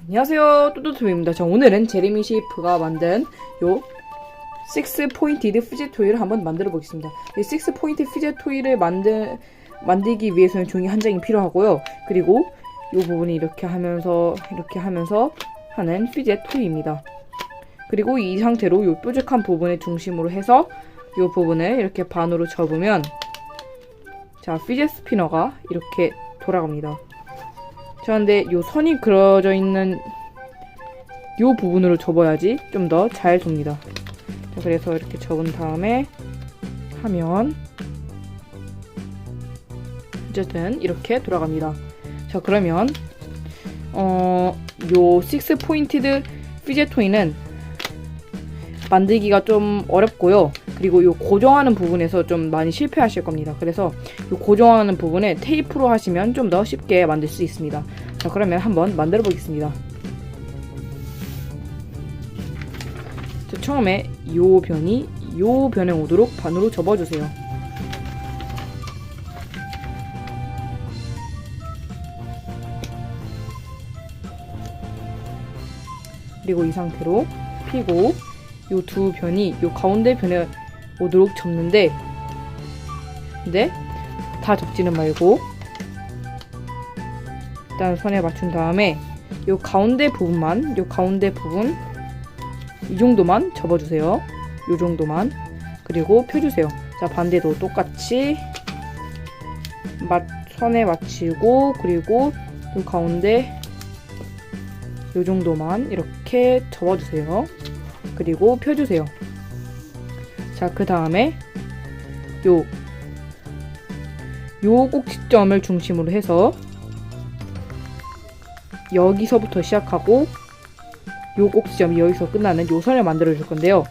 안녕하세요, 뚜뚜투입니다. 자, 오늘은 제레미 셰이프가 만든 요 6포인티드 피젯 토이를 한번 만들어 보겠습니다. 이 6포인트 피젯 토이를 만들기 위해서는 종이 한 장이 필요하고요. 그리고 요 부분이 이렇게 하면서 하는 피젯 토이입니다. 그리고 이 상태로 요 뾰족한 부분을 중심으로 해서 요 부분을 이렇게 반으로 접으면 자, 피젯 스피너가 이렇게 돌아갑니다. 자, 근데 요 선이 그려져 있는 요 부분으로 접어야지 좀 더 잘 돕니다. 자, 그래서 이렇게 접은 다음에 하면 어쨌든 이렇게 돌아갑니다. 자, 그러면 요 6포인티드 피젯 토이는 만들기가 좀 어렵고요. 그리고 요 고정하는 부분에서 좀 많이 실패하실 겁니다. 그래서 요 고정하는 부분에 테이프로 하시면 좀 더 쉽게 만들 수 있습니다. 자, 그러면 한번 만들어 보겠습니다. 자, 처음에 요 변에 오도록 반으로 접어주세요. 그리고 이 상태로 펴고 요 두 변이 요 가운데 변에 오도록 접는데, 근데 다 접지는 말고 일단 선에 맞춘 다음에 요 가운데 부분 이 정도만 접어주세요. 요 정도만. 그리고 펴주세요. 자, 반대도 똑같이 선에 맞추고, 그리고 요 가운데 요 정도만 이렇게 접어주세요. 그리고 펴주세요. 자, 그 다음에 요 꼭지점을 중심으로 해서 여기서부터 시작하고 요 꼭지점이 여기서 끝나는 요 선을 만들어 줄 건데요.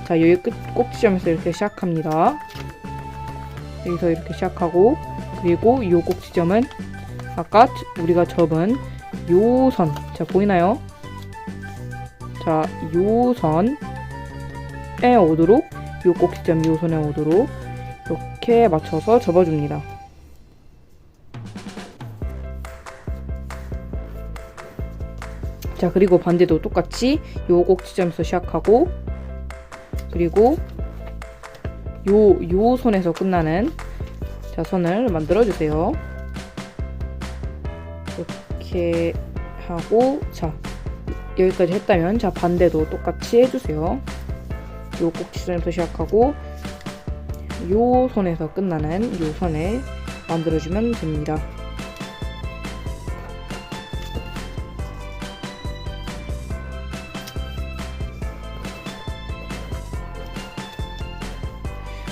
자, 여기 꼭지점에서 이렇게 시작합니다. 여기서 이렇게 시작하고, 그리고 요 꼭지점은 아까 우리가 접은 요 선, 자, 보이나요? 자, 요 선에 오도록, 요 꼭지점 요 선에 오도록 이렇게 맞춰서 접어줍니다. 자, 그리고 반대도 똑같이 요 꼭지점에서 시작하고, 그리고 요 선에서 끝나는 자, 선을 만들어 주세요. 이렇게 하고, 자, 여기까지 했다면, 자, 반대도 똑같이 해주세요. 요 꼭지점에서 시작하고 요 선에서 끝나는 요 선에 만들어주면 됩니다.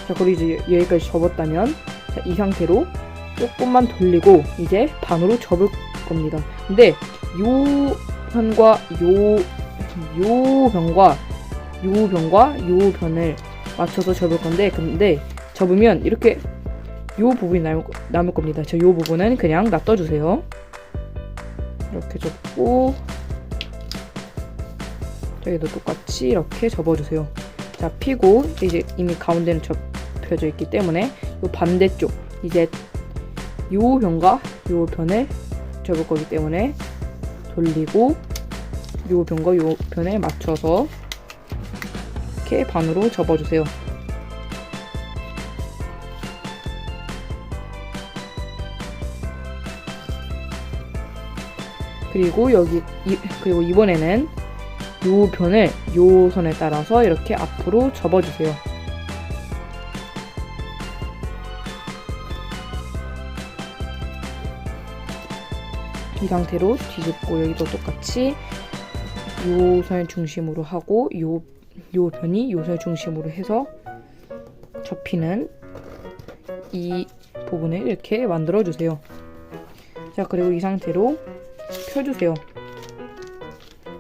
자, 그리고 이제 여기까지 접었다면, 자, 이 상태로 조금만 돌리고 이제 반으로 접을 겁니다. 근데 요 변과 요 변을 맞춰서 접을 건데, 근데 접으면 이렇게 요 부분이 남을 겁니다. 자, 요 부분은 그냥 놔둬주세요. 이렇게 접고, 저기도 똑같이 이렇게 접어주세요. 자, 펴고 이제 이미 가운데는 접혀져 있기 때문에 요 반대쪽, 이제 요 변과 요 변을 접을 거기 때문에 돌리고 요 변과 요 변에 맞춰서 이렇게 반으로 접어주세요. 그리고 그리고 이번에는 요 변을 요 선에 따라서 이렇게 앞으로 접어주세요. 이 상태로 뒤집고 여기도 똑같이 요 선을 중심으로 하고 요 변이 요 선을 중심으로 해서 접히는 이 부분을 이렇게 만들어 주세요. 자, 그리고 이 상태로 펴주세요.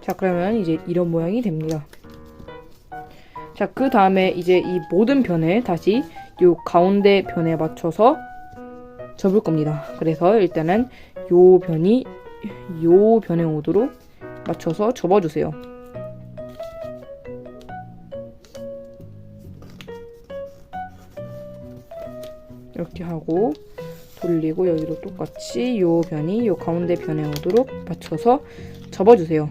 자, 그러면 이제 이런 모양이 됩니다. 자, 그 다음에 이제 이 모든 변을 다시 요 가운데 변에 맞춰서 접을 겁니다. 그래서 일단은 요 변이 요 변에 오도록 맞춰서 접어주세요. 이렇게 하고 돌리고 여기도 똑같이 요 변이 요 가운데 변에 오도록 맞춰서 접어주세요.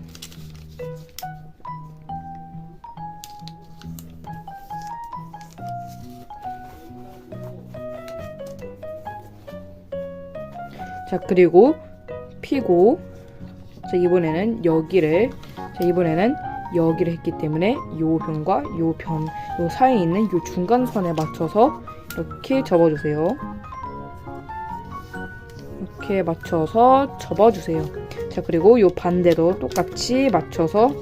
자, 그리고 피고 자, 이번에는 여기를 했기 때문에 요 변과 요 사이에 있는 요 중간선에 맞춰서 이렇게 접어주세요. 이렇게 맞춰서 접어주세요. 자, 그리고 요 반대도 똑같이 맞춰서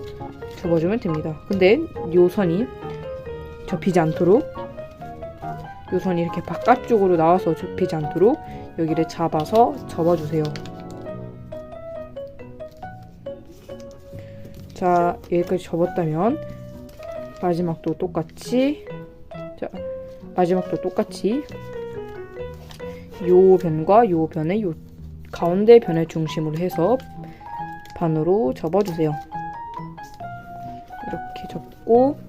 접어주면 됩니다. 근데 요 선이 접히지 않도록 요 선이 이렇게 바깥쪽으로 나와서 접히지 않도록 여기를 잡아서 접어주세요. 자, 여기까지 접었다면 마지막도 똑같이 요 변과 요 변의 요 가운데 변을 중심으로 해서 반으로 접어주세요. 이렇게 접고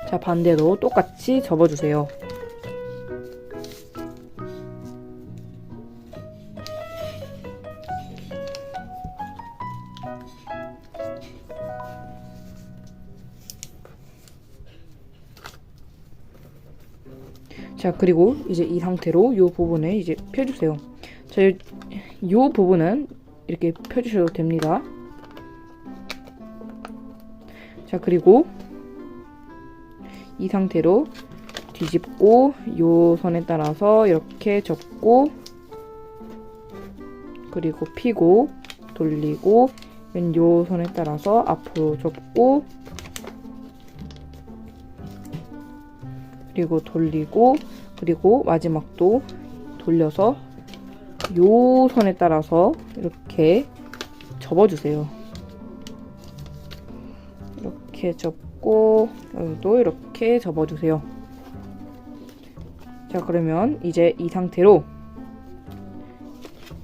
자, 반대도 똑같이 접어주세요. 자, 그리고 이제 이 상태로 이 부분을 이제 펴주세요. 자, 이 부분은 이렇게 펴주셔도 됩니다. 자, 그리고 이 상태로 뒤집고 이 선에 따라서 이렇게 접고 그리고 피고 돌리고 이 선에 따라서 앞으로 접고 그리고 돌리고 그리고 마지막도 돌려서 요 선에 따라서 이렇게 접어주세요. 이렇게 접고 여기도 이렇게 접어주세요. 자, 그러면 이제 이 상태로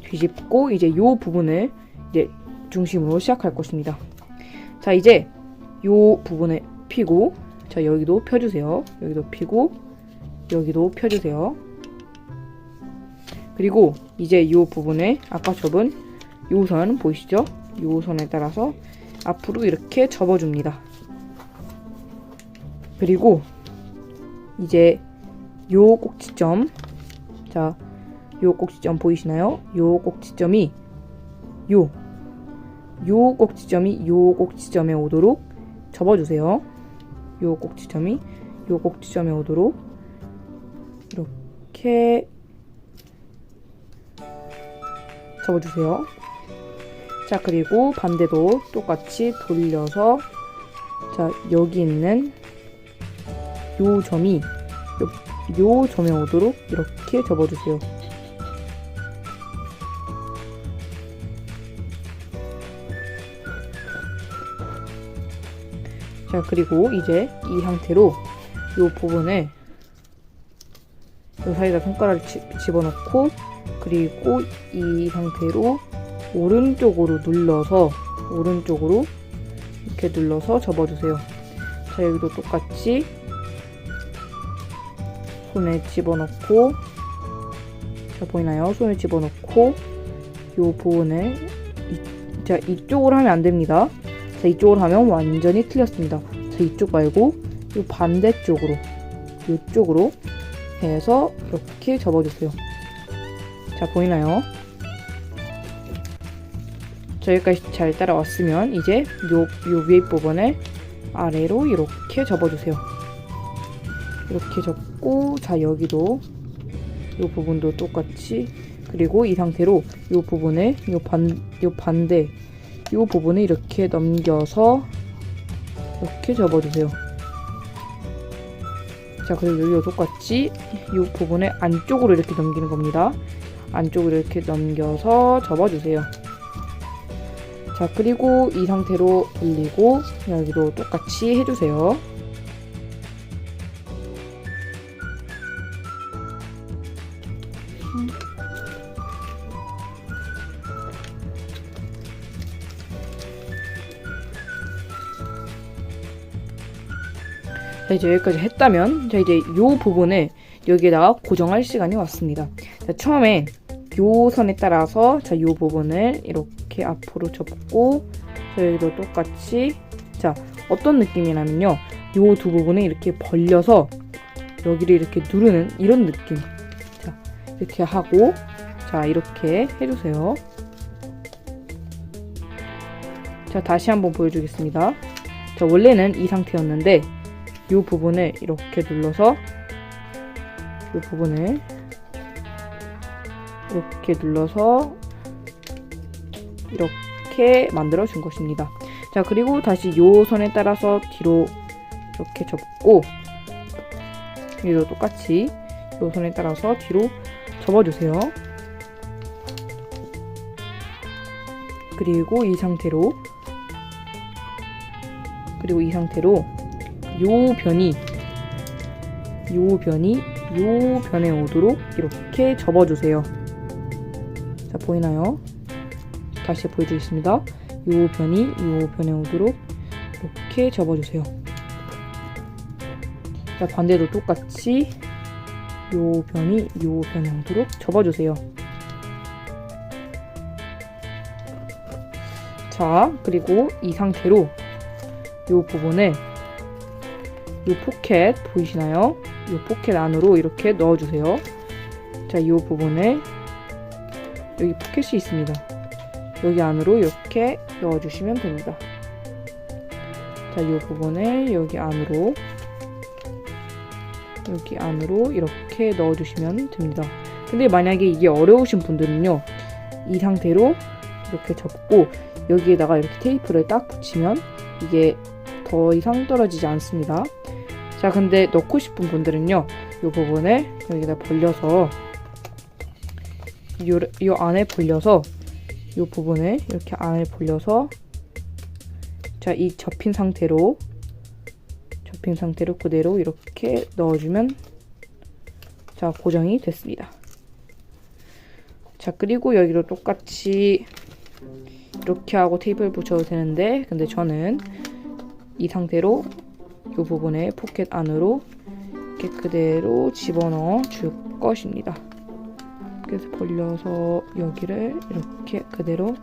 뒤집고 이제 요 부분을 이제 중심으로 시작할 것입니다. 자, 이제 요 부분을 피고 자, 여기도 펴주세요. 여기도 피고 여기도 펴주세요. 그리고 이제 이 부분에 아까 접은 요 선 보이시죠? 요 선에 따라서 앞으로 이렇게 접어줍니다. 그리고 이제 요 꼭지점 자, 요 꼭지점 보이시나요? 요 꼭지점이 요 꼭지점에 오도록 접어주세요. 요 꼭지점에 오도록 이렇게 접어주세요. 자, 그리고 반대도 똑같이 돌려서 자, 여기 있는 요 점에 오도록 이렇게 접어주세요. 자, 그리고 이제 이 상태로 이 부분을 이 사이에다 손가락을 집어넣고 그리고 이 상태로 오른쪽으로 이렇게 눌러서 접어주세요. 자, 여기도 똑같이 손에 집어넣고 자, 보이나요? 손에 집어넣고 이 부분을 자, 이쪽으로 하면 안 됩니다. 자, 이쪽으로 하면 완전히 틀렸습니다. 자, 이쪽 말고 이 반대쪽으로 이쪽으로 해서 이렇게 접어주세요. 자, 보이나요? 자, 여기까지 잘 따라왔으면 이제 요 위에 부분을 아래로 이렇게 접어주세요. 이렇게 접고 자, 여기도 요 부분도 똑같이 그리고 이 상태로 요 부분을 반대 이 부분을 이렇게 넘겨서 이렇게 접어주세요. 자, 그리고 여기도 똑같이 이 부분을 안쪽으로 이렇게 넘기는 겁니다. 안쪽으로 이렇게 넘겨서 접어주세요. 자, 그리고 이 상태로 돌리고 여기도 똑같이 해주세요. 자, 이제 여기까지 했다면 자, 이제 요 부분을 여기에다가 고정할 시간이 왔습니다. 자, 처음에 요 선에 따라서 자, 요 부분을 이렇게 앞으로 접고 여기도 똑같이 자, 어떤 느낌이냐면요. 요 두 부분을 이렇게 벌려서 여기를 이렇게 누르는 이런 느낌. 자, 이렇게 하고 자, 이렇게 해주세요. 자, 다시 한번 보여주겠습니다. 자, 원래는 이 상태였는데 이 부분을 이렇게 눌러서 이 부분을 이렇게 눌러서 이렇게 만들어 준 것입니다. 자, 그리고 다시 이 선에 따라서 뒤로 이렇게 접고 여기도 똑같이 이 선에 따라서 뒤로 접어주세요. 그리고 이 상태로 요 변에 오도록 이렇게 접어주세요. 자, 보이나요? 다시 보여드리겠습니다. 요 변에 오도록 이렇게 접어주세요. 자, 반대도 똑같이 요 변에 오도록 접어주세요. 자, 그리고 이 상태로 요 부분을 요 포켓 보이시나요? 요 포켓 안으로 이렇게 넣어주세요. 자, 요 부분을 여기 포켓이 있습니다. 여기 안으로 이렇게 넣어주시면 됩니다. 자, 요 부분을 여기 안으로 이렇게 넣어주시면 됩니다. 근데 만약에 이게 어려우신 분들은요, 이 상태로 이렇게 접고 여기에다가 이렇게 테이프를 딱 붙이면 이게 더 이상 떨어지지 않습니다. 자, 근데 넣고 싶은 분들은요, 이 부분을 여기다 벌려서 요 안에 벌려서 이 부분을 이렇게 안에 벌려서 자, 이 접힌 상태로 그대로 이렇게 넣어주면 자, 고정이 됐습니다. 자, 그리고 여기로 똑같이 이렇게 하고 테이프를 붙여도 되는데 근데 저는 이 상태로 이 부분에 포켓 안으로 이렇게 그대로 집어넣어 줄 것입니다. 그래서 벌려서 여기를 이렇게 그대로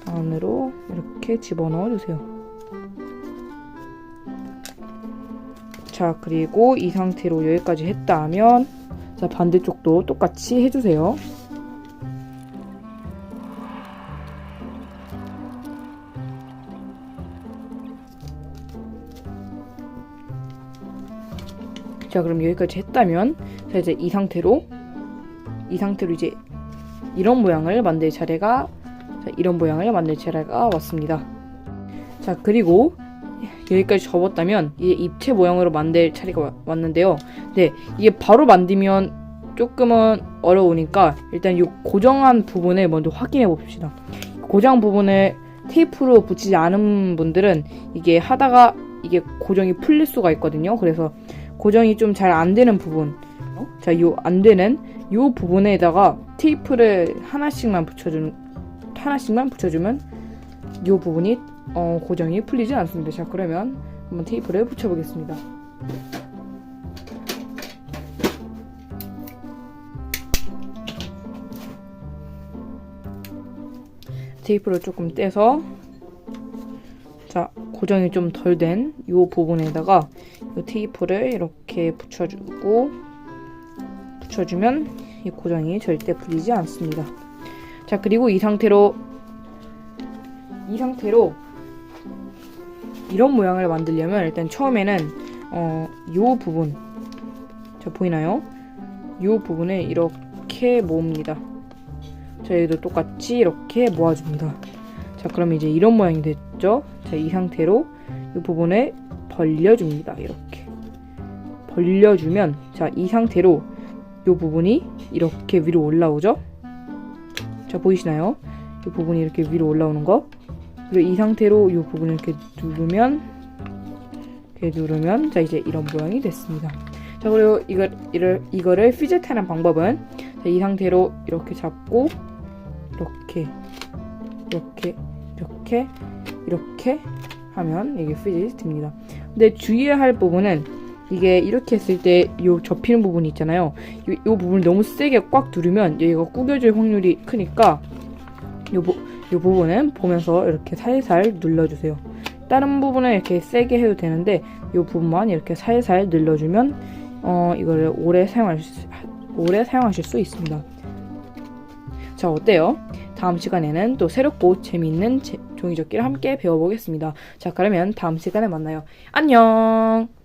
안으로 이렇게 집어넣어 주세요. 자, 그리고 이 상태로 여기까지 했다 하면 자, 반대쪽도 똑같이 해주세요. 자, 그럼 여기까지 했다면 자, 이제 이 상태로 이제 이런 모양을 만들 차례가 왔습니다. 자, 그리고 여기까지 접었다면 이제 입체 모양으로 만들 차례가 왔는데요. 네, 이게 바로 만들면 조금은 어려우니까 일단 이 고정한 부분을 먼저 확인해 봅시다. 고정 부분을 테이프로 붙이지 않은 분들은 이게 하다가 이게 고정이 풀릴 수가 있거든요. 그래서 고정이 좀 잘 안 되는 부분, 자, 요 안 되는 요 부분에다가 테이프를 하나씩만 붙여주면 요 부분이 고정이 풀리지 않습니다. 자, 그러면 한번 테이프를 붙여보겠습니다. 테이프를 조금 떼서 자, 고정이 좀 덜 된 이 부분에다가 이 테이프를 이렇게 붙여주면 이 고정이 절대 풀리지 않습니다. 자, 그리고 이 상태로 이런 모양을 만들려면 일단 처음에는 요 부분, 자, 보이나요? 요 부분을 이렇게 모읍니다. 자, 여기도 똑같이 이렇게 모아줍니다. 자, 그럼 이제 이런 모양이 됐죠? 자, 이 상태로 이 부분을 벌려줍니다. 이렇게 벌려주면 자, 이 상태로 이 부분이 이렇게 위로 올라오죠? 자, 보이시나요? 이 부분이 이렇게 위로 올라오는 거. 그리고 이 상태로 이 부분을 이렇게 누르면 자, 이제 이런 모양이 됐습니다. 자, 그리고 이거를 피젯하는 방법은 자, 이 상태로 이렇게 잡고 이렇게 하면 이게 피젯이 됩니다. 근데 주의해야 할 부분은 이게 이렇게 했을 때 요 접히는 부분이 있잖아요. 요 부분을 너무 세게 꽉 누르면 얘가 구겨질 확률이 크니까 요 부분은 보면서 이렇게 살살 눌러주세요. 다른 부분은 이렇게 세게 해도 되는데 이 부분만 이렇게 살살 눌러주면 이거를 오래 사용하실 수 있습니다. 자, 어때요? 다음 시간에는 또 새롭고 재미있는 종이접기를 함께 배워보겠습니다. 자, 그러면 다음 시간에 만나요. 안녕!